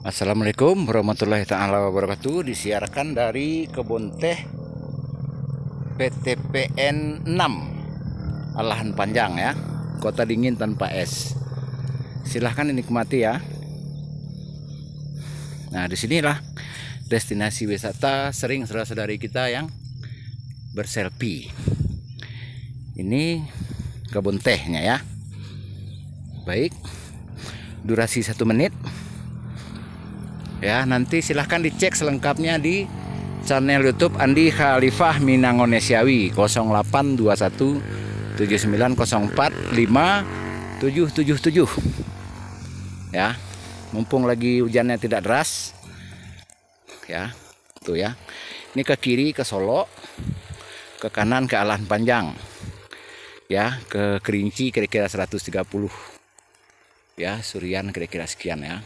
Assalamualaikum warahmatullahi taala wabarakatuh. Disiarkan dari kebun teh PTPN 6 Alahan Panjang ya, kota dingin tanpa es. Silahkan dinikmati ya. Nah, disinilah destinasi wisata sering saudara-saudari kita yang berselfie. Ini kebun tehnya ya. Baik, durasi 1 menit. Ya, nanti silahkan dicek selengkapnya di channel YouTube Andi Khalifah Minangonesiawi 0821 7904 5777. Ya, mumpung lagi hujannya tidak deras. Ya, tuh ya. Ini ke kiri ke Solo, ke kanan ke Alahan Panjang. Ya, ke Kerinci kira-kira 130. Ya, Surian kira-kira sekian ya.